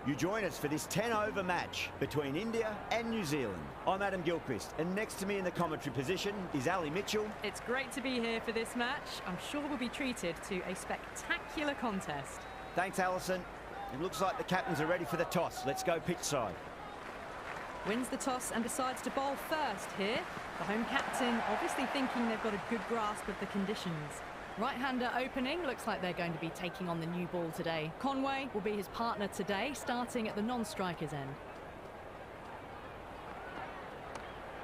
You join us for this 10-over match between India and New Zealand. I'm Adam Gilchrist, and next to me in the commentary position is Ali Mitchell. It's great to be here for this match. I'm sure we'll be treated to a spectacular contest. Thanks, Alison. It looks like the captains are ready for the toss. Let's go pitch side. Wins the toss and decides to bowl first here. The home captain obviously thinking they've got a good grasp of the conditions. Right-hander opening, looks like they're going to be taking on the new ball today. Conway will be his partner today, starting at the non-striker's end.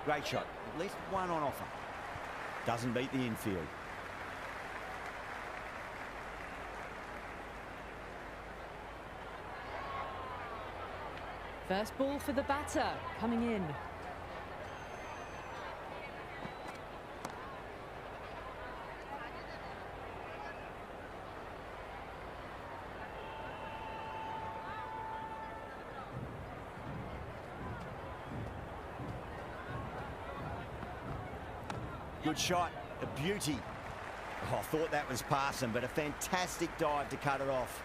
Great shot, at least one on offer. Doesn't beat the infield. First ball for the batter, coming in. Good shot, a beauty. Oh, I thought that was passing, but a fantastic dive to cut it off.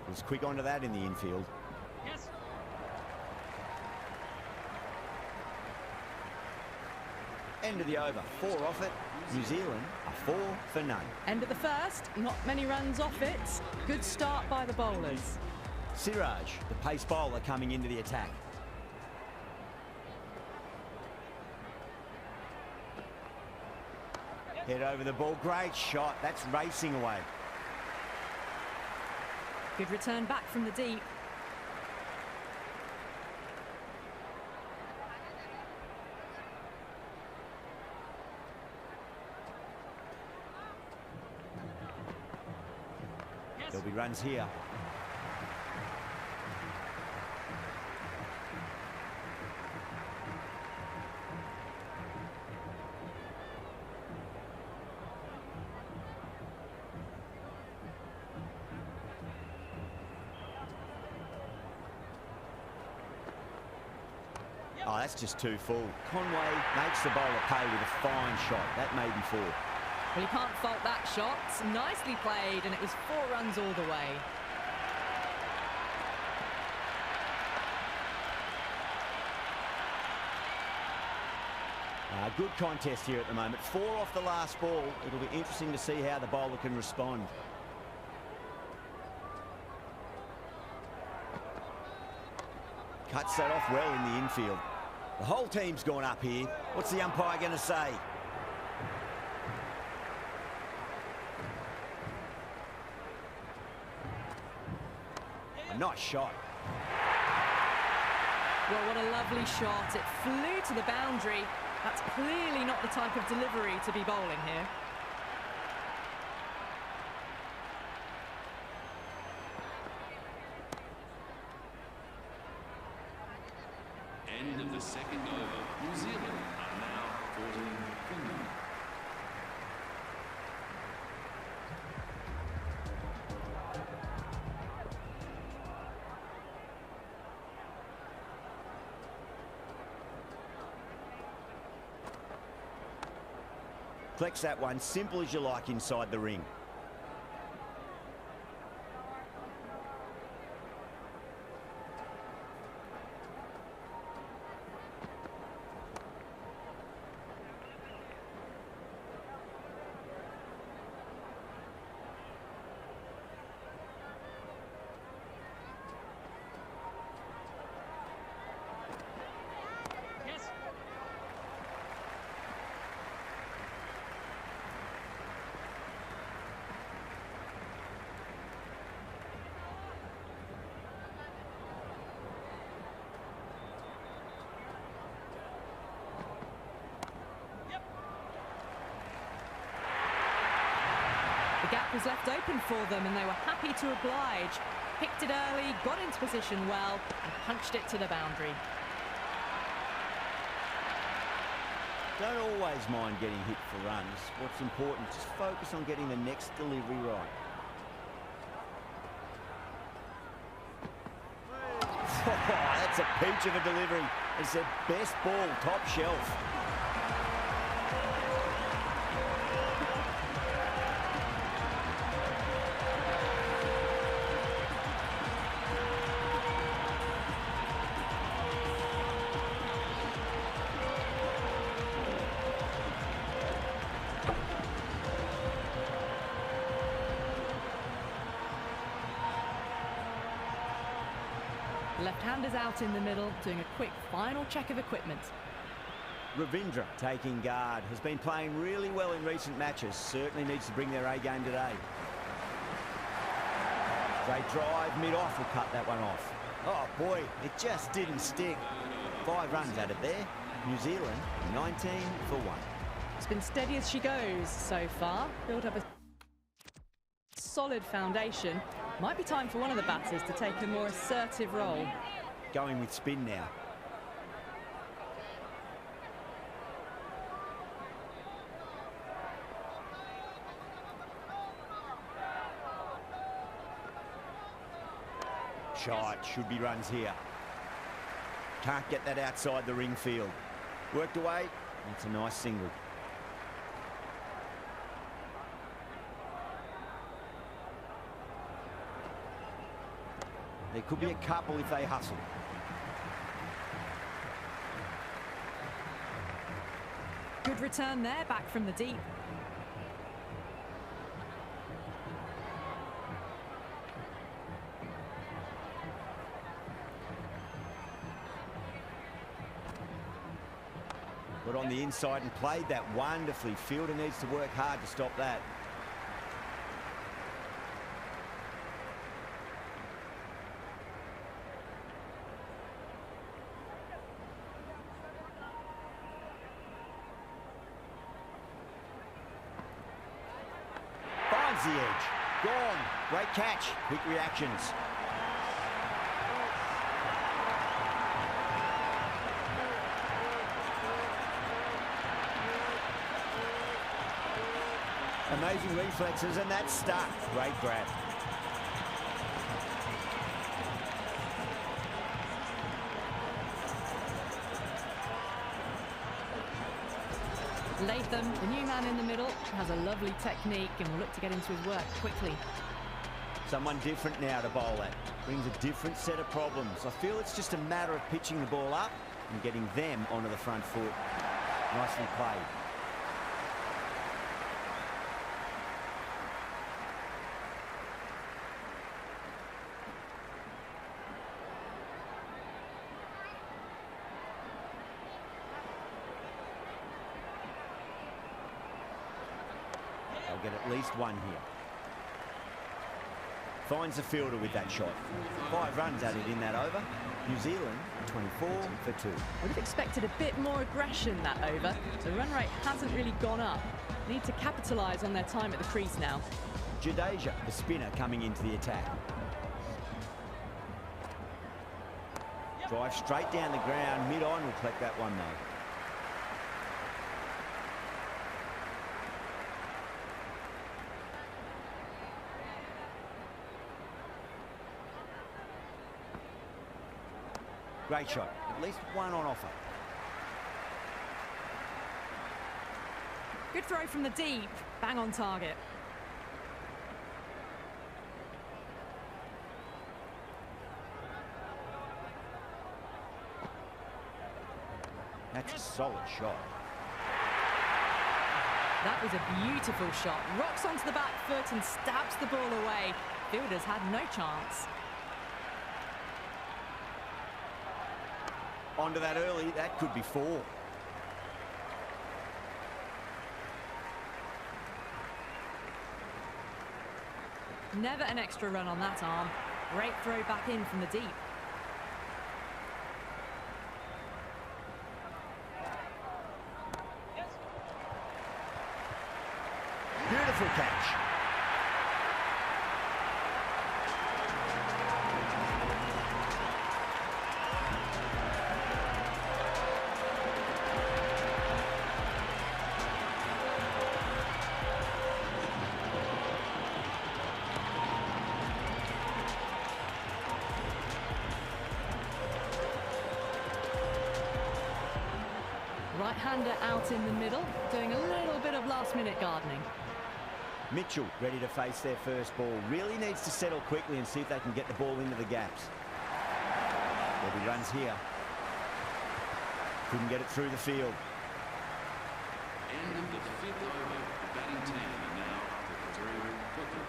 Was quick onto that in the infield. Yes. End of the over, 4 off it. New Zealand are 4 for none. End of the first, not many runs off it. Good start by the bowlers. Siraj, the pace bowler, coming into the attack. Head over the ball, great shot. That's racing away. Good return back from the deep. Yes. There'll be runs here. Oh, that's just too full. Conway makes the bowler pay with a fine shot. That may be 4. Well, you can't fault that shot. Nicely played, and it was 4 runs all the way. Good contest here at the moment. 4 off the last ball. It'll be interesting to see how the bowler can respond. Cuts that off well in the infield. The whole team's gone up here. What's the umpire going to say? A nice shot. Well, what a lovely shot. It flew to the boundary. That's clearly not the type of delivery to be bowling here. End of the second over. New Zealand are now 14 for none. Flex that one, simple as you like inside the ring. Yes. gap was left open for them and they were happy to oblige. Picked it early, got into position well, and punched it to the boundary. Don't always mind getting hit for runs. What's important, just focus on getting the next delivery right. That's a peach of a delivery. It's their best ball, top shelf. Left-handers out in the middle, doing a quick final check of equipment. Ravindra taking guard, has been playing really well in recent matches. Certainly needs to bring their A game today. Great drive, mid-off will cut that one off. Oh boy, it just didn't stick. 5 runs added there. New Zealand 19 for 1. It's been steady as she goes so far. Built up a solid foundation. Might be time for one of the batters to take a more assertive role. Going with spin now. Shot, should be runs here. Can't get that outside the ring field. Worked away, it's a nice single. There could be a couple if they hustle. Good return there, back from the deep. Got on the inside and played that wonderfully. Fielder needs to work hard to stop that. Finds the edge. Gone. Great catch. Quick reactions. Amazing reflexes, and that's stuck. Great grab. Latham, the new man in the middle, has a lovely technique and will look to get into his work quickly. Someone different now to bowl at. Brings a different set of problems. I feel it's just a matter of pitching the ball up and getting them onto the front foot. Nicely played. They'll get at least one here. Finds the fielder with that shot. 5 runs added in that over. New Zealand 24 for 2. Would have expected a bit more aggression that over. The run rate hasn't really gone up. Need to capitalise on their time at the crease now. Jadeja, the spinner, coming into the attack. Drive straight down the ground. Mid-on will collect that one though. Great shot. At least one on offer. Good throw from the deep. Bang on target. That's a solid shot. That was a beautiful shot. Rocks onto the back foot and stabs the ball away. Fielders had no chance. Onto that early, that could be 4. Never an extra run on that arm. Great throw back in from the deep. Beautiful catch. right-hander out in the middle, doing a little bit of last-minute gardening. Mitchell ready to face their first ball. Really needs to settle quickly and see if they can get the ball into the gaps. There'll be runs here. Couldn't get it through the field. End of the 5th over. The batting team are now preparing for cricket.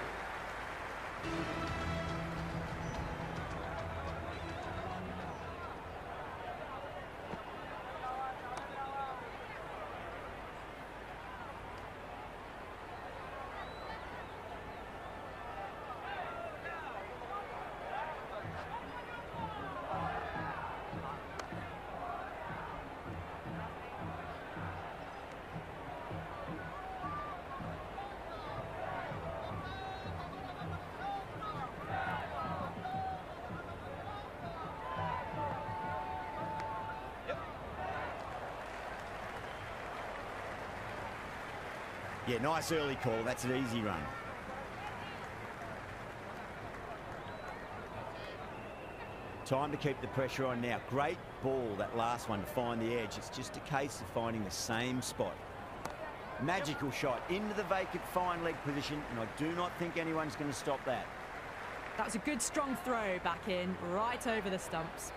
Yeah, nice early call. That's an easy run. Time to keep the pressure on now. Great ball, that last one, to find the edge. It's just a case of finding the same spot. Magical shot into the vacant fine leg position, and I do not think anyone's going to stop that. That was a good strong throw back in, right over the stumps.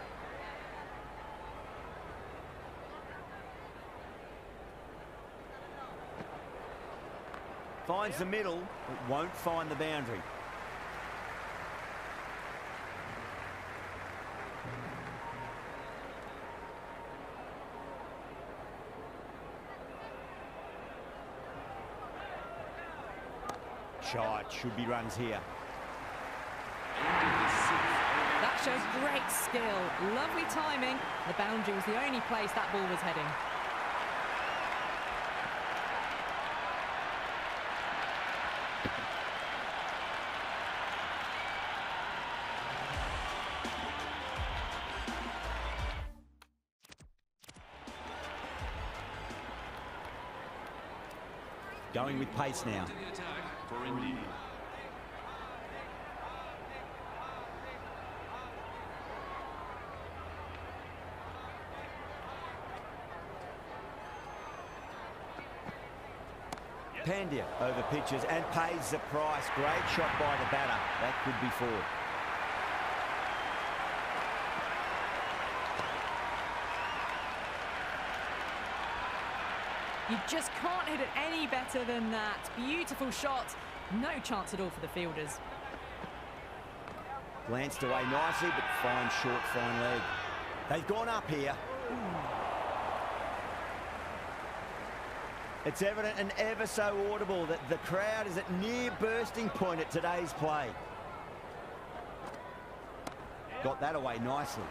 Finds the middle, but won't find the boundary. Shot, should be runs here. That shows great skill, lovely timing. The boundary was the only place that ball was heading. Going with pace now. To the attack for India. Pandya over pitches and pays the price. Great shot by the batter. That could be four. You just can't hit it any better than that. Beautiful shot. No chance at all for the fielders. Glanced away nicely, but fine short, fine leg. They've gone up here. It's evident and ever so audible that the crowd is at near bursting point at today's play. Got that away nicely.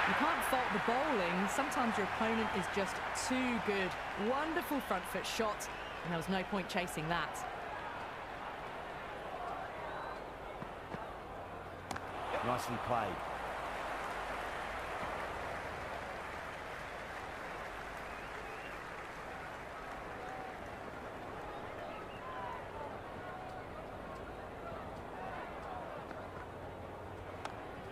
You can't fault the bowling. Sometimes your opponent is just too good. Wonderful front foot shot, and there was no point chasing that. Nicely played.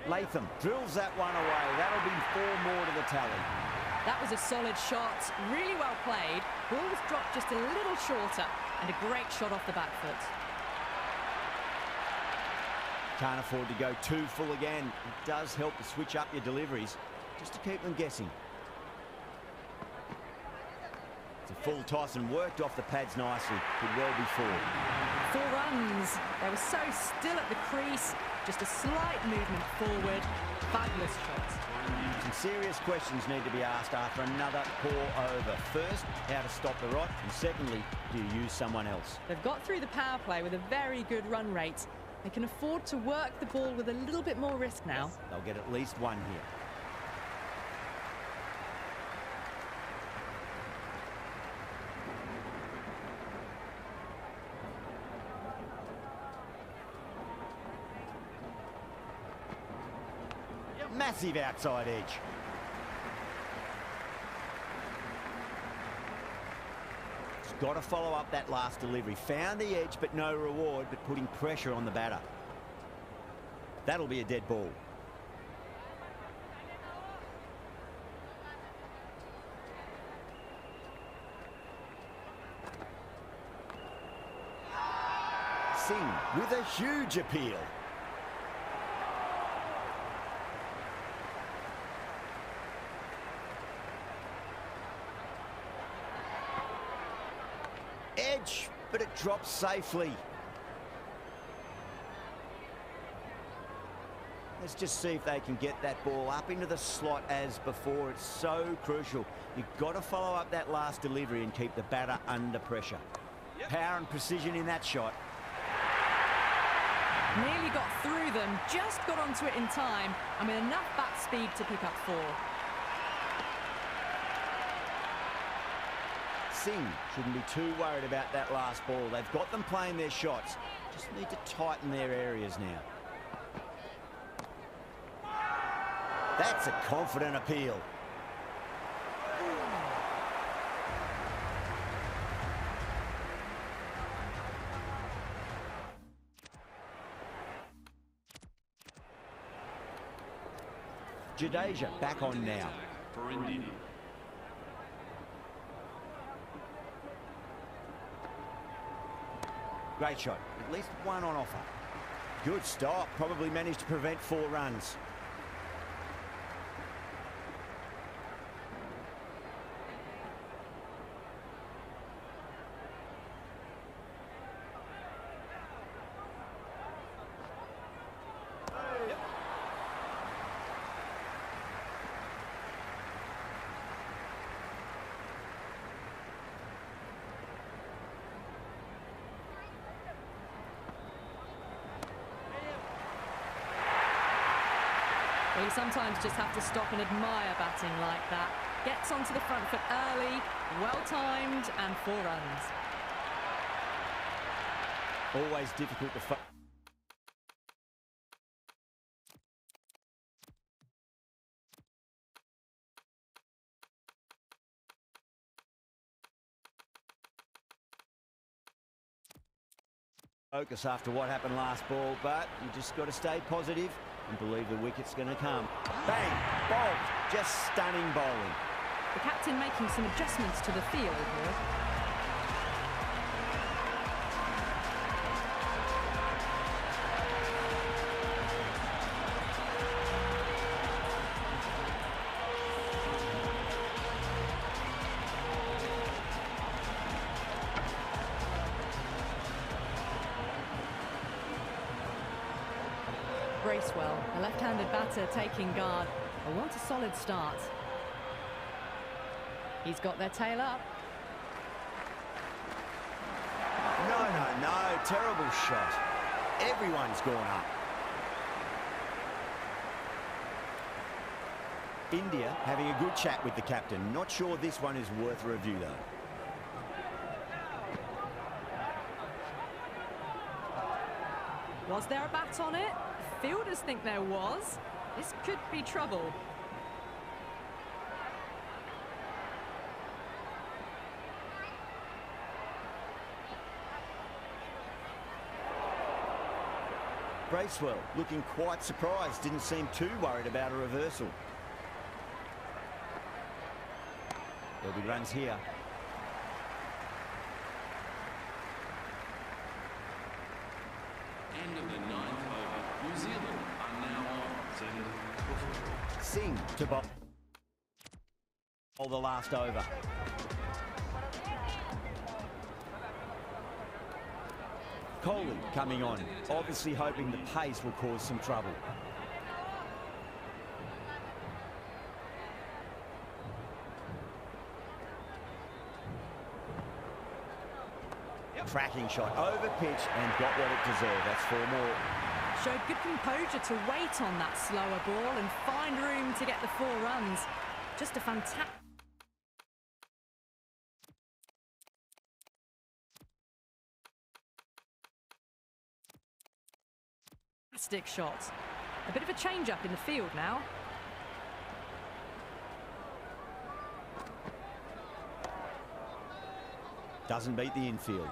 Latham drills that one away. That'll be 4 more to the tally. That was a solid shot, really well played. Ball was dropped just a little shorter, and a great shot off the back foot. Can't afford to go too full again. It does help to switch up your deliveries, just to keep them guessing. It's a full toss and worked off the pads nicely. Could well be 4. 4 runs. They were so still at the crease. Just a slight movement forward. Fabulous shots. Some serious questions need to be asked after another poor over. First, how to stop the rot, and secondly, do you use someone else? They've got through the power play with a very good run rate. They can afford to work the ball with a little bit more risk now. They'll get at least 1 here. Massive outside edge. He's got to follow up that last delivery. Found the edge, but no reward, but putting pressure on the batter. That'll be a dead ball. Singh with a huge appeal. Edge, but it drops safely. Let's just see if they can get that ball up into the slot as before. It's so crucial. You've got to follow up that last delivery and keep the batter under pressure. Yep. Power and precision in that shot. Nearly got through them, just got onto it in time, and with enough bat speed to pick up 4. Singh shouldn't be too worried about that last ball. They've got them playing their shots. Just need to tighten their areas now. That's a confident appeal. Jadeja back on now. For India. Great shot. At least one on offer. Good stop. Probably managed to prevent 4 runs. Well, you sometimes just have to stop and admire batting like that. Gets onto the front foot early, well-timed, and 4 runs. Always difficult to focus after what happened last ball, but you just got to stay positive and believe the wicket's going to come. Bang! Bowled. Just stunning bowling. The captain making some adjustments to the field here. Bracewell, the left-handed batter taking guard. They want a solid start. He's got their tail up. No. Terrible shot. Everyone's gone up. India having a good chat with the captain. Not sure this one is worth a review, though. Was there a bat on it? Fielders think there was. This could be trouble. Bracewell looking quite surprised. Didn't seem too worried about a reversal. There'll be runs here. End of the 9th over. New Zealand are now on. Singh to bowl the last over. Kohli coming on, obviously hoping the pace will cause some trouble. Cracking shot, over pitch and got what it deserved. That's 4 more. Showed good composure to wait on that slower ball and find room to get the 4 runs. Just a fantastic shot. A bit of a change-up in the field now. Doesn't beat the infield.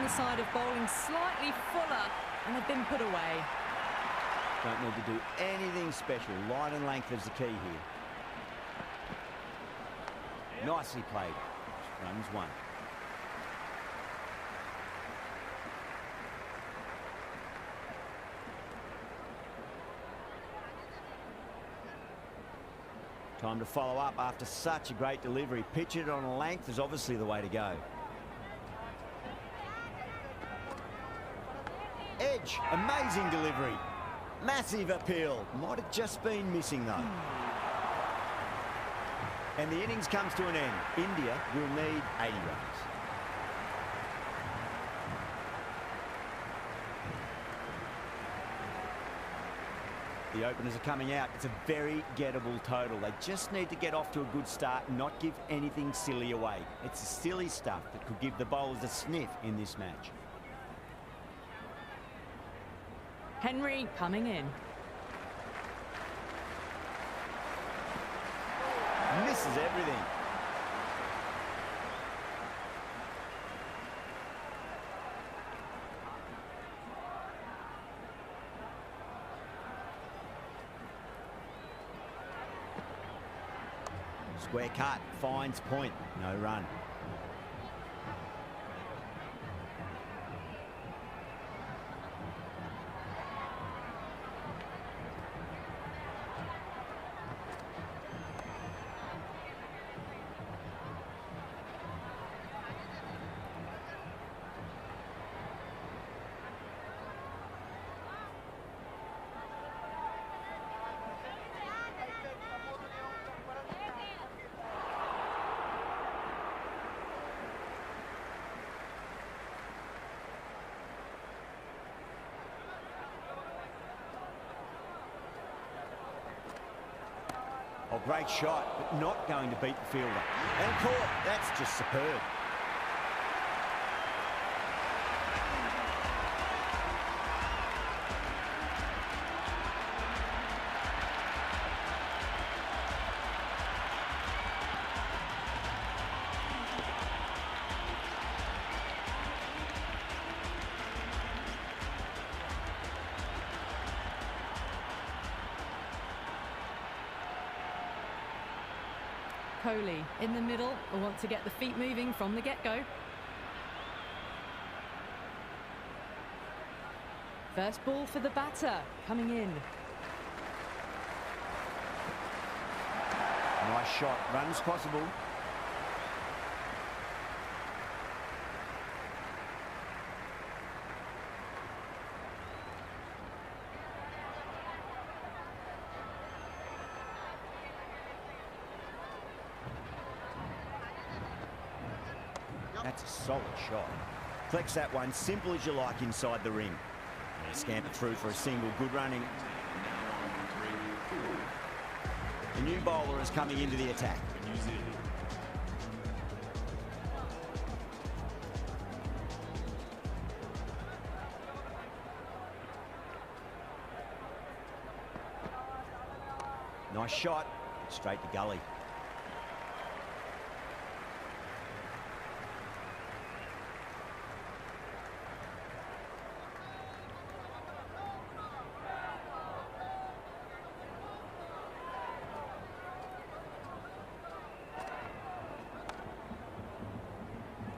side of bowling slightly fuller, and they've been put away. Don't need to do anything special. Line and length is the key here. Nicely played. Runs one. Time to follow up after such a great delivery. Pitch it on a length is obviously the way to go. Edge, amazing delivery. Massive appeal. Might have just been missing though. And the innings comes to an end. India will need 80 runs. The openers are coming out. It's a very gettable total. They just need to get off to a good start and not give anything silly away. It's the silly stuff that could give the bowlers a sniff in this match. Henry coming in. Misses everything. Square cut, finds point, no run. Oh, great shot, but not going to beat the fielder. And caught. That's just superb. Kohli in the middle will want to get the feet moving from the get-go. First ball for the batter coming in. Nice shot, runs possible. That's a solid shot. Flex that one, simple as you like inside the ring. And scamper through for a single, good running. The new bowler is coming into the attack. Nice shot, straight to gully.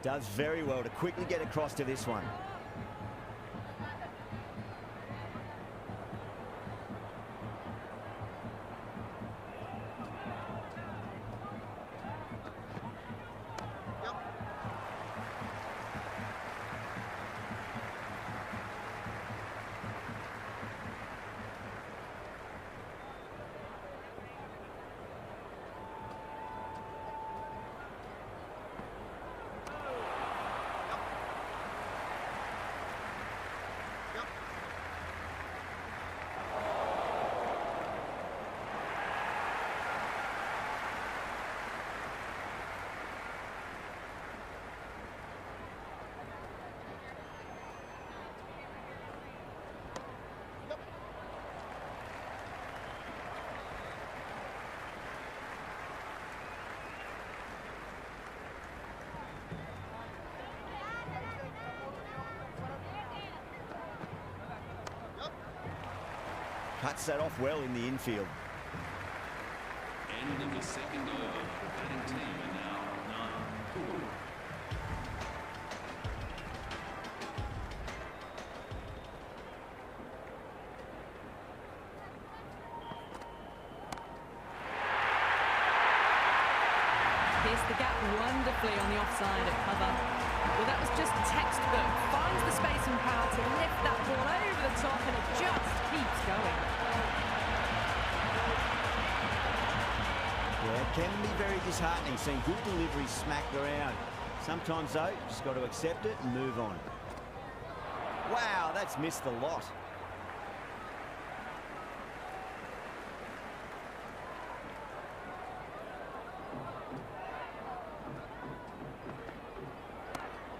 Does very well to quickly get across to this one. Cuts that off well in the infield. End of the second over. The batting team are now 9-4. Pierced the gap wonderfully on the offside at cover. Well, that was just textbook. Finds the space and power to lift that ball over the top, and it just keeps going. Yeah, it can be very disheartening seeing good deliveries smacked around. Sometimes, though, you just got to accept it and move on. Wow, that's missed the lot.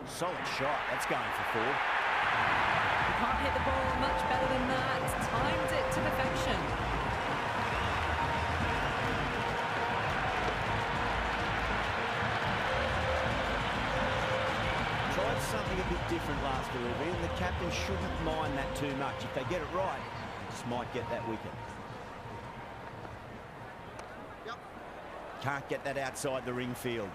Solid shot. That's going for 4. You can't hit the ball much better than that. Timed it to perfection. Tried something a bit different last delivery, and the captain shouldn't mind that too much. If they get it right, they just might get that wicket. Can't get that outside the ring field.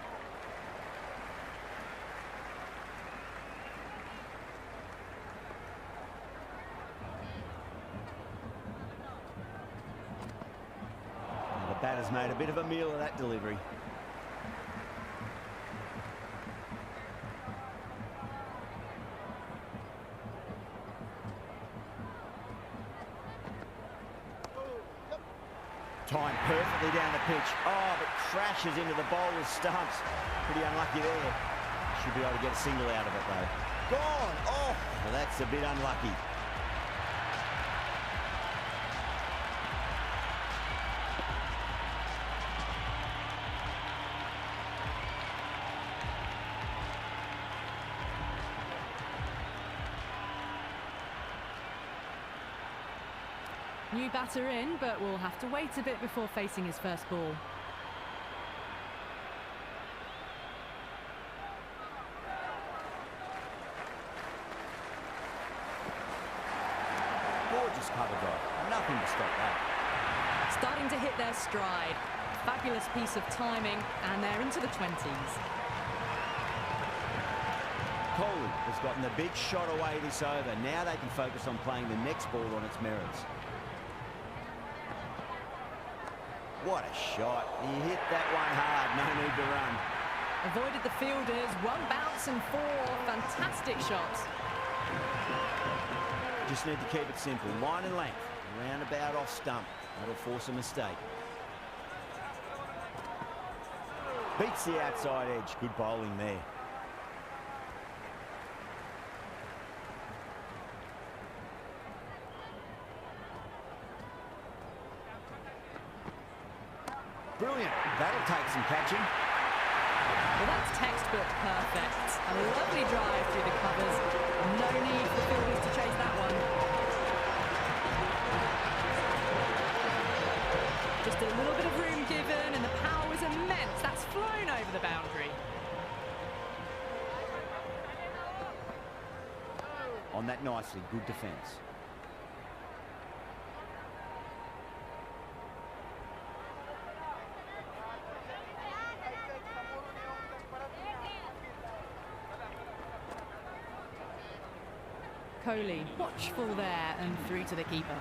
The batter's made a bit of a meal of that delivery. Timed perfectly down the pitch. Oh, but crashes into the bowler's stumps. Pretty unlucky there. Should be able to get a single out of it, though. Gone! Oh, well, that's a bit unlucky. New batter in, but we'll have to wait a bit before facing his first ball. Gorgeous cover drive. Nothing to stop that. Starting to hit their stride. Fabulous piece of timing, and they're into the 20s. Kohli has gotten the big shot away this over. Now they can focus on playing the next ball on its merits. What a shot. He hit that one hard. No need to run. Avoided the fielders. 1 bounce and 4. Fantastic shots. Just need to keep it simple. Line and length. Roundabout off stump. That'll force a mistake. Beats the outside edge. Good bowling there. Brilliant. That'll take some catching. Well, that's textbook perfect. A lovely drive through the covers. No need for fielders to chase that one. Just a little bit of room given, and the power was immense. That's flown over the boundary. On that nicely. Good defence. Kohli, watchful there and through to the keeper.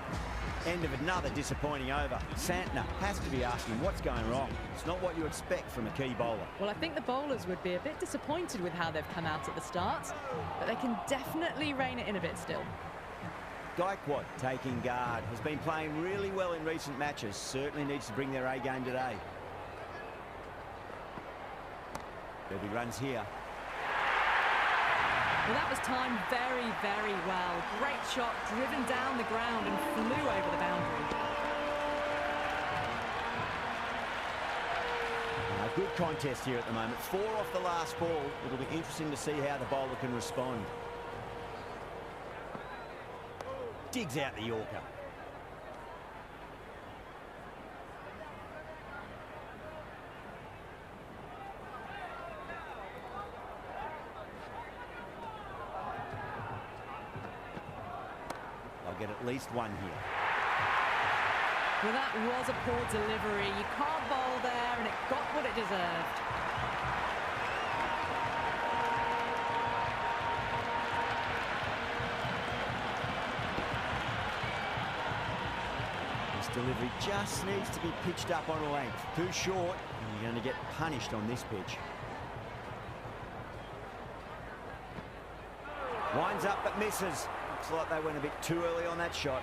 End of another disappointing over. Santner has to be asking what's going wrong. It's not what you expect from a key bowler. Well, I think the bowlers would be a bit disappointed with how they've come out at the start, but they can definitely rein it in a bit still. Gaikwad taking guard. Has been playing really well in recent matches. Certainly needs to bring their A game today. There'll be runs here. Well, that was timed very, very well. Great shot, driven down the ground and flew over the boundary. A good contest here at the moment. 4 off the last ball. It'll be interesting to see how the bowler can respond. Digs out the Yorker. Get at least one here. Well, that was a poor delivery. You can't bowl there, and it got what it deserved. This delivery just needs to be pitched up on a length. Too short, and you're going to get punished on this pitch. Winds up but misses. Looks like they went a bit too early on that shot.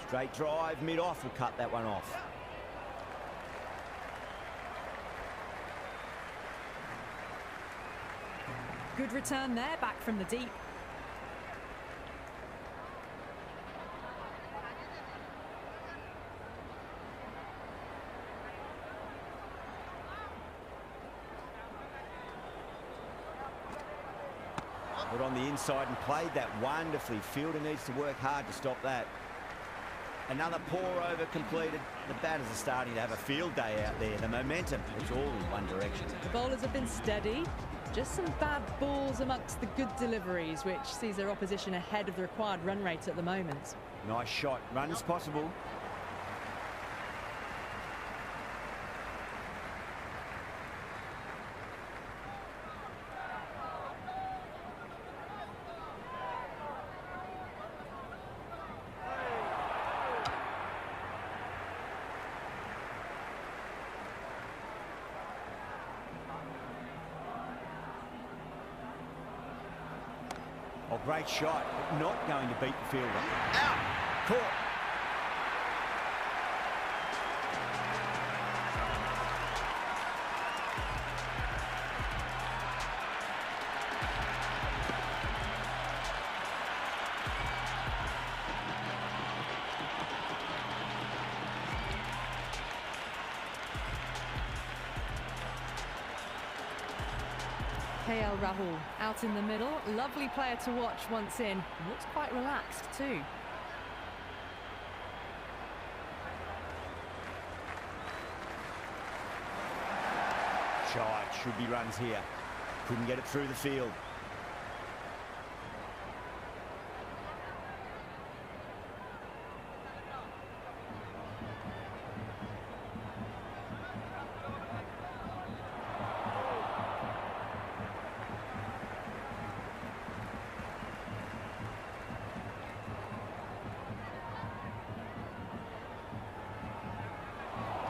Straight drive, mid-off will cut that one off. Good return there, back from the deep. Put on the inside and played that wonderfully. Fielder needs to work hard to stop that. Another poor over completed. The batters are starting to have a field day out there. The momentum, it's all in one direction. The bowlers have been steady. Just some bad balls amongst the good deliveries, which sees their opposition ahead of the required run rate at the moment. Nice shot. Runs possible. Oh, great shot, but not going to beat the fielder. Out! Caught. KL Rahul out in the middle. Lovely player to watch once in. Looks quite relaxed too. Shot, should be runs here. Couldn't get it through the field.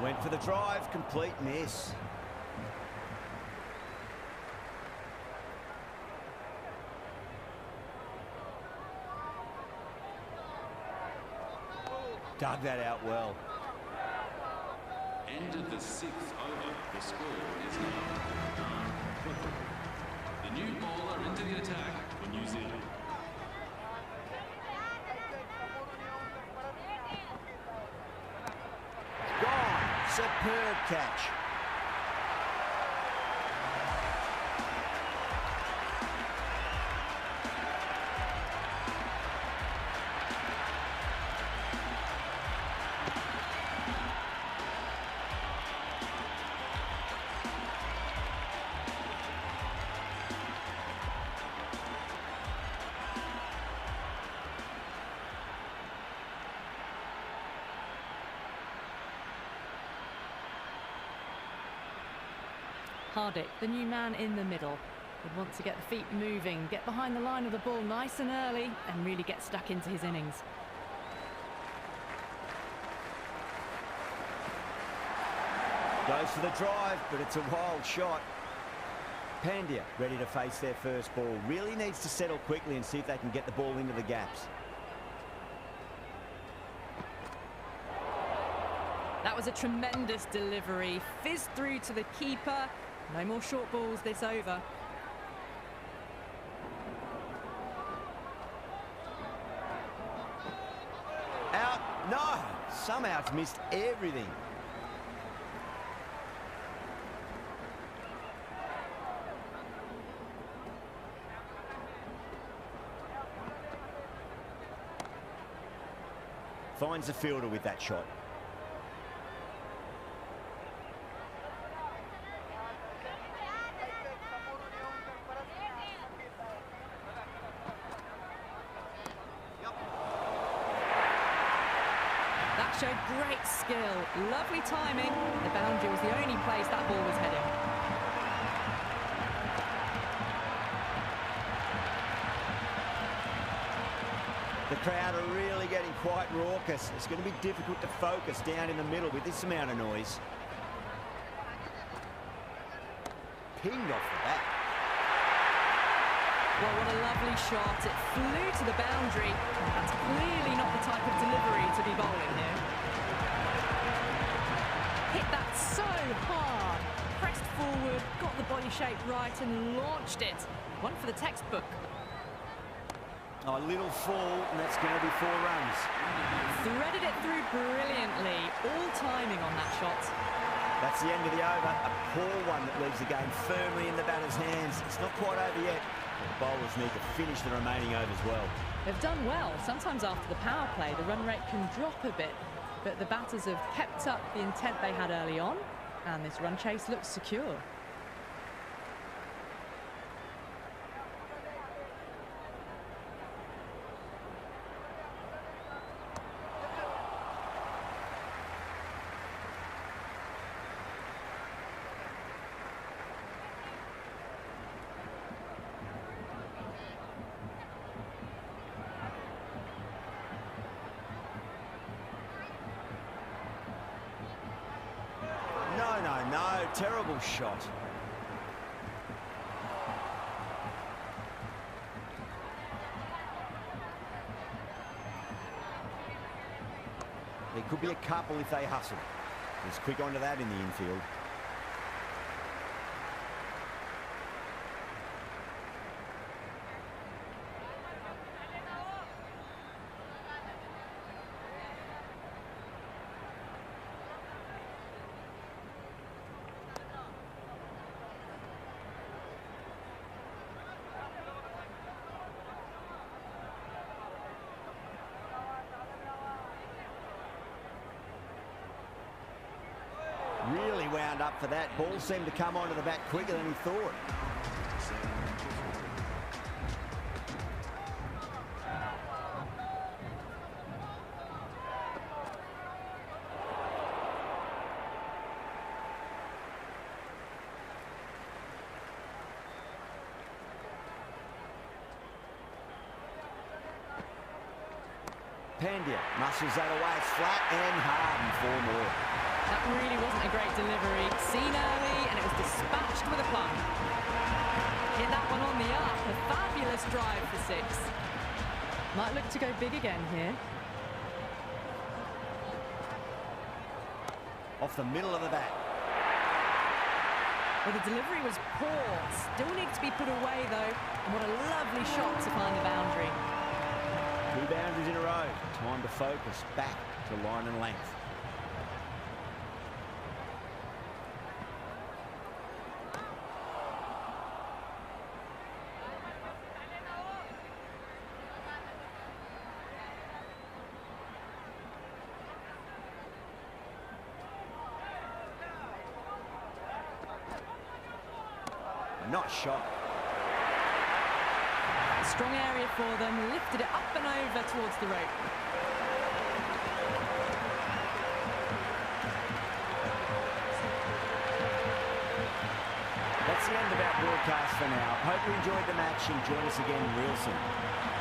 Went for the drive, complete miss. Dug that out well. End of the 6th over. The score is now 9. The new bowler into the attack for New Zealand. Gone. Superb catch. Hardik, the new man in the middle, would want to get the feet moving, get behind the line of the ball nice and early, and really get stuck into his innings. Goes for the drive, but it's a wild shot. Pandya ready to face their first ball. Really needs to settle quickly and see if they can get the ball into the gaps. That was a tremendous delivery. Fizzed through to the keeper. No more short balls this over. Out. No. Somehow it's missed everything. Finds the fielder with that shot. That showed great skill. Lovely timing. The boundary was the only place that ball was heading. The crowd are really getting quite raucous. It's going to be difficult to focus down in the middle with this amount of noise. Pinged off the bat. Well, what a lovely shot. It flew to the boundary. That's clearly not the type of delivery to be bowling here. Hit that so hard. Pressed forward, got the body shape right and launched it. One for the textbook. A little fall, and that's going to be 4 runs. Threaded it through brilliantly. All timing on that shot. That's the end of the over. A poor one that leaves the game firmly in the batter's hands. It's not quite over yet. The bowlers need to finish the remaining overs well. They've done well. Sometimes after the power play, the run rate can drop a bit. But the batters have kept up the intent they had early on. And this run chase looks secure. No, terrible shot. There could be a couple if they hustle. There's quick onto that in the infield. Really wound up for that. Ball seemed to come onto the bat quicker than he thought. Pandya muscles that away. It's flat and hard and 4 more. That really wasn't a great delivery. Seen early, and it was dispatched with a plum. Hit that one on the up. A fabulous drive for 6. Might look to go big again here. Off the middle of the bat. Well, the delivery was poor. Still needs to be put away, though. And what a lovely shot to find the boundary. 2 boundaries in a row. Time to focus back to line and length. Not shot. Strong area for them, lifted it up and over towards the rope. That's the end of our broadcast for now. Hope you enjoyed the match and join us again real soon.